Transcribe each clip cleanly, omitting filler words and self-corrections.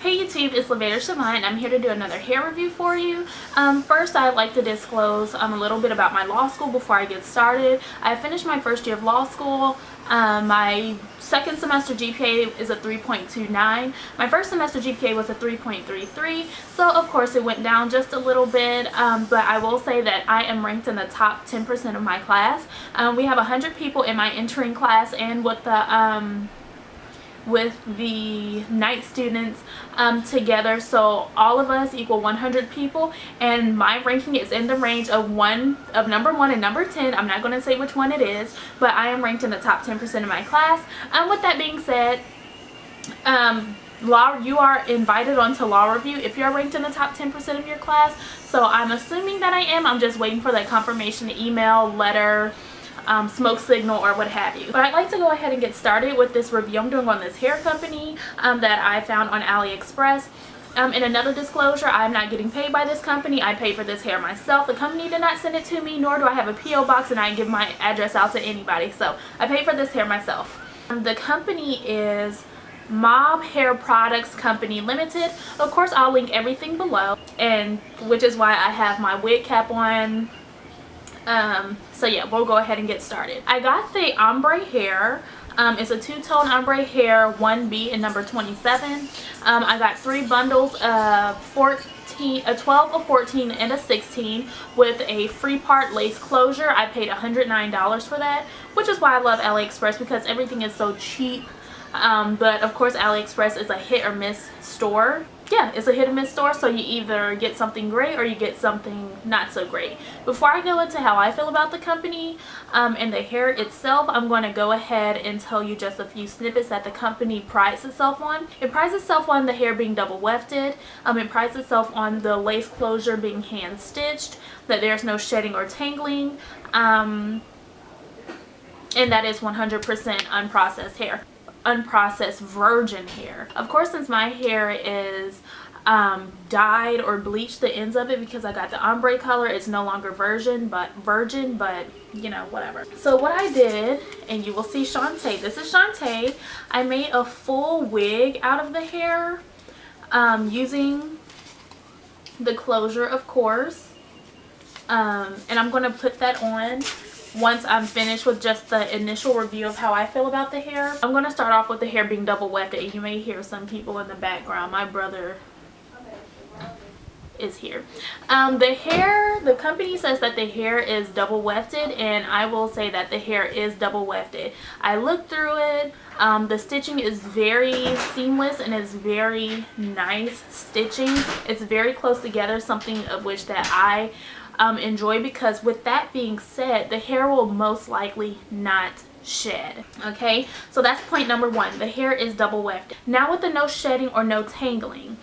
Hey YouTube, it's Levator Shamai, and I'm here to do another hair review for you. First, I'd like to disclose a little bit about my law school before I get started. I finished my first year of law school. My second semester GPA is a 3.29. My first semester GPA was a 3.33, so of course it went down just a little bit, but I will say that I am ranked in the top 10% of my class. We have 100 people in my entering class, and with the night students together, so all of us equal 100 people, and my ranking is in the range of number 1 and number 10. I'm not going to say which one it is, but I am ranked in the top 10% of my class. With that being said, you are invited onto law review if you're ranked in the top 10% of your class, so I'm assuming that I am. I'm just waiting for that confirmation email, letter, smoke signal, or what have you. But I'd like to go ahead and get started with this review I'm doing on this hair company that I found on AliExpress. In another disclosure, I'm not getting paid by this company. I paid for this hair myself. The company did not send it to me, nor do I have a P.O. box, and I give my address out to anybody. So I paid for this hair myself. The company is MOBB Hair Products Company Limited. Of course, I'll link everything below, and which is why I have my wig cap on. So yeah, we'll go ahead and get started. I got the ombre hair. It's a two-tone ombre hair, 1B and number 27. I got 3 bundles of 14, a 12, a 14, and a 16 with a free part lace closure. I paid $109 for that, which is why I love AliExpress, because everything is so cheap. But of course, AliExpress is a hit or miss store. Yeah, it's a hit or miss store, so you either get something great or you get something not so great. Before I go into how I feel about the company and the hair itself, I'm going to go ahead and tell you just a few snippets that the company prides itself on. It prides itself on the hair being double wefted. It prides itself on the lace closure being hand stitched, that there's no shedding or tangling, and that is 100% unprocessed hair. Unprocessed virgin hair. Of course, since my hair is dyed or bleached the ends of it because I got the ombre color, it's no longer virgin, but you know, whatever. So what I did, and you will see Shantae, this is Shantae, I made a full wig out of the hair using the closure, of course, and I'm going to put that on once I'm finished with just the initial review of how I feel about the hair. I'm going to start off with the hair being double wefted, and you may hear some people in the background. My brother is here. The company says that the hair is double wefted, and I will say that the hair is double wefted. I looked through it. The stitching is very seamless and it's very nice stitching. It's very close together, something of which that I enjoy, because with that being said, the hair will most likely not shed. Okay, so that's point number 1. The hair is double wefted. Now with the no shedding or no tangling,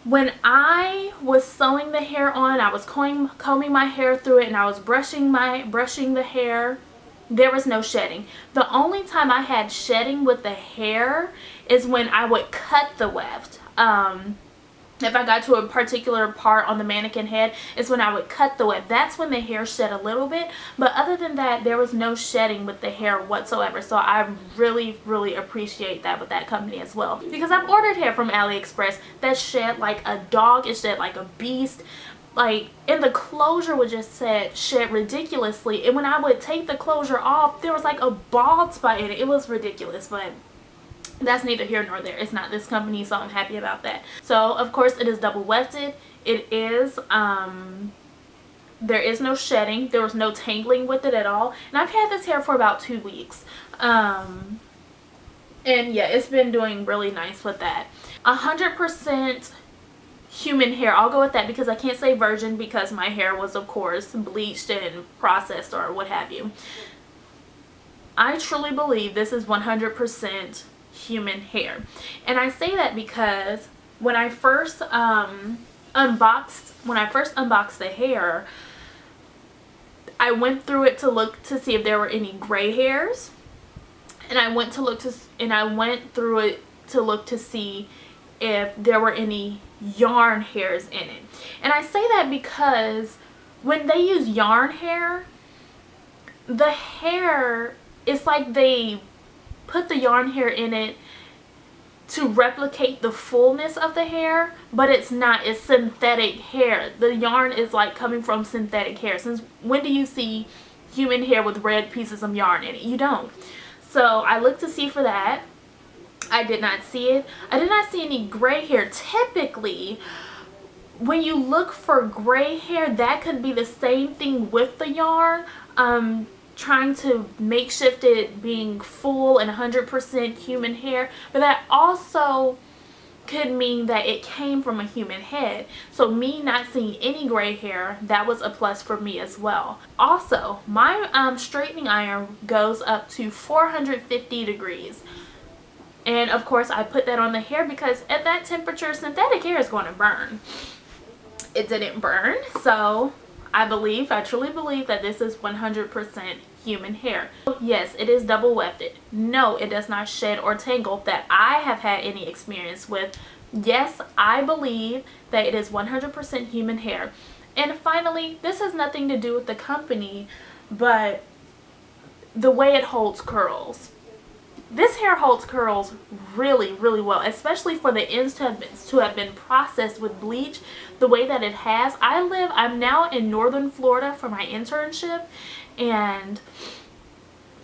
when I was sewing the hair on, I was combing my hair through it, and I was brushing the hair, there was no shedding. The only time I had shedding with the hair is when I would cut the weft. If I got to a particular part on the mannequin head, is when I would cut the weft. That's when the hair shed a little bit, but other than that, there was no shedding with the hair whatsoever. So I really appreciate that with that company as well, because I've ordered hair from AliExpress that shed like a dog, it shed like a beast, like, and the closure would just shed ridiculously, and when I would take the closure off, there was like a bald spot in it. It was ridiculous, but that's neither here nor there. It's not this company, so I'm happy about that. So of course it is double wefted. It is there is no shedding. There was no tangling with it at all, and I've had this hair for about 2 weeks, and yeah, it's been doing really nice with that. 100% human hair. I'll go with that, because I can't say virgin because my hair was of course bleached and processed or what have you. I truly believe this is 100% human hair, and I say that because when I first unboxed the hair, I went through it to look to see if there were any gray hairs, and I went through it to look to see if there were any yarn hairs in it. And I say that because when they use yarn hair, the hair, it's like they put the yarn hair in it to replicate the fullness of the hair, but it's not. It's synthetic hair. The yarn is like coming from synthetic hair. Since when do you see human hair with red pieces of yarn in it? You don't. So I looked to see for that. I did not see it. I did not see any gray hair. Typically, when you look for gray hair, that could be the same thing with the yarn. Trying to makeshift it being full and 100% human hair, but that also could mean that it came from a human head. So me not seeing any gray hair, that was a plus for me as well. Also, my straightening iron goes up to 450 degrees. And of course I put that on the hair because at that temperature synthetic hair is going to burn. It didn't burn, so I truly believe that this is 100% human hair. Yes, it is double wefted. No, it does not shed or tangle that I have had any experience with. Yes, I believe that it is 100% human hair. And finally, this has nothing to do with the company, but the way it holds curls. This hair holds curls really, really well, especially for the ends to have been processed with bleach the way that it has. I'm now in northern Florida for my internship, and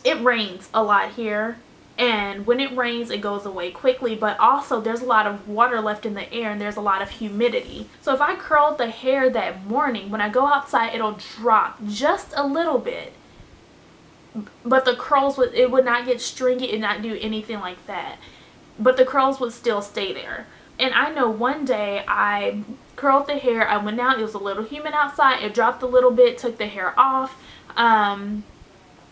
it rains a lot here, and when it rains it goes away quickly, but also there's a lot of water left in the air and there's a lot of humidity. So if I curled the hair that morning, when I go outside it'll drop just a little bit, but the curls would not get stringy and not do anything like that, but the curls would still stay there. And I know one day I curled the hair, I went out, it was a little humid outside, it dropped a little bit, took the hair off, and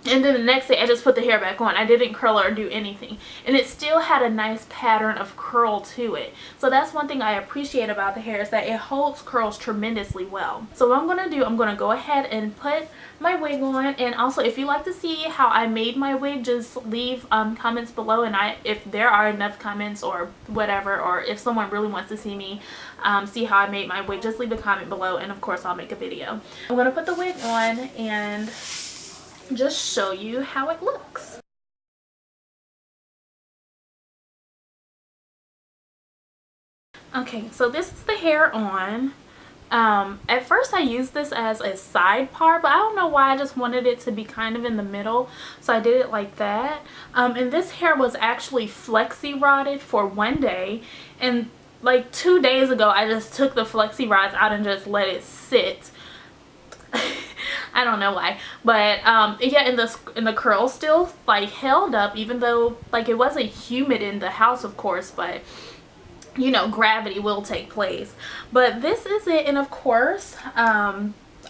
then the next day I just put the hair back on. I didn't curl or do anything, and it still had a nice pattern of curl to it. So that's one thing I appreciate about the hair, is that it holds curls tremendously well. So what I'm going to do, I'm going to go ahead and put my wig on. And also, if you like to see how I made my wig, just leave comments below, and if there are enough comments or whatever, or if someone really wants to see me see how I made my wig, just leave a comment below, and of course I'll make a video. I'm going to put the wig on and just show you how it looks. Okay, so this is the hair on. At first I used this as a side part, but I don't know why, I just wanted it to be kind of in the middle, so I did it like that. And this hair was actually flexi rodded for one day, and like 2 days ago I just took the flexi rods out and just let it sit. I don't know why, but yeah, and the curls still like held up, even though like it wasn't humid in the house, of course, but you know, gravity will take place. But this is it. And of course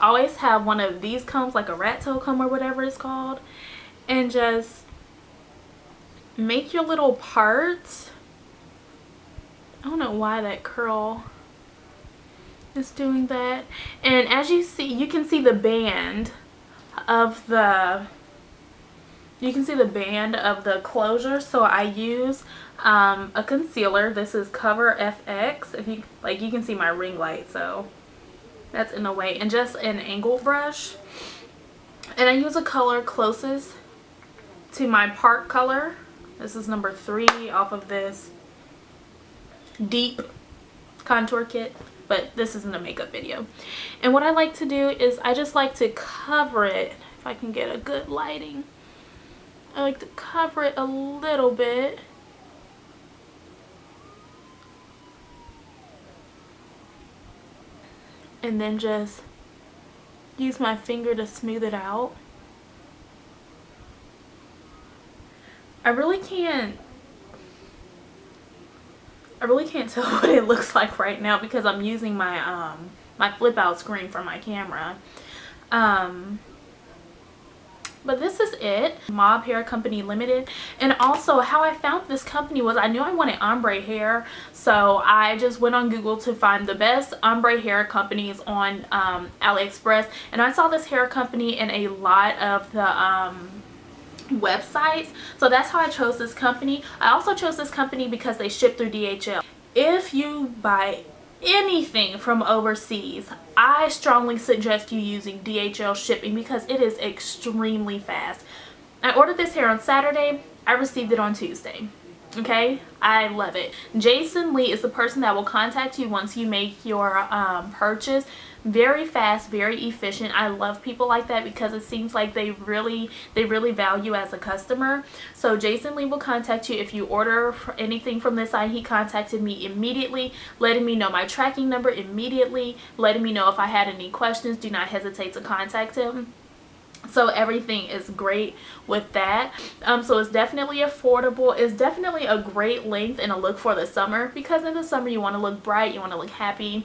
always have one of these combs, like a rat tail comb or whatever it's called, and just make your little parts. I don't know why that curl is doing that. And as you see, you can see the band of the closure. So I use a concealer. This is Cover FX. If you like, you can see my ring light, so that's in the way, and just an angle brush. And I use a color closest to my part color. This is number 3 off of this deep contour kit, but this isn't a makeup video. And what I like to do is I just like to cover it. If I can get a good lighting, I like to cover it a little bit. And then just use my finger to smooth it out. I really can't tell what it looks like right now because I'm using my my flip out screen for my camera. But this is it. MOBB Hair Company Limited. And also how I found this company was I knew I wanted ombre hair, so I just went on Google to find the best ombre hair companies on AliExpress, and I saw this hair company in a lot of the websites, so that's how I chose this company. I also chose this company because they ship through DHL. If you buy anything from overseas, I strongly suggest you using DHL shipping because it is extremely fast. I ordered this hair on Saturday, I received it on Tuesday. Okay, I love it. Jason Lee is the person that will contact you once you make your purchase. Very fast, very efficient. I love people like that because it seems like they really value as a customer. So Jason Lee will contact you if you order anything from this site. He contacted me immediately, letting me know my tracking number immediately, letting me know if I had any questions. Do not hesitate to contact him. So everything is great with that. So it's definitely affordable. It's definitely a great length and a look for the summer, because in the summer you want to look bright, you want to look happy.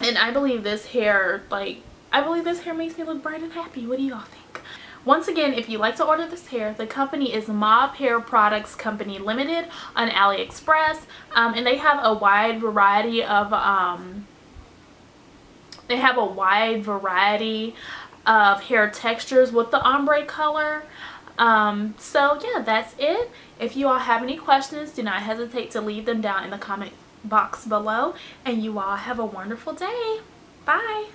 And I believe this hair, makes me look bright and happy. What do y'all think? Once again, if you'd like to order this hair, the company is MOBB Hair Products Company Limited on AliExpress. And they have a wide variety of hair textures with the ombre color. So yeah, that's it. If you all have any questions, do not hesitate to leave them down in the comment box below, and you all have a wonderful day. Bye.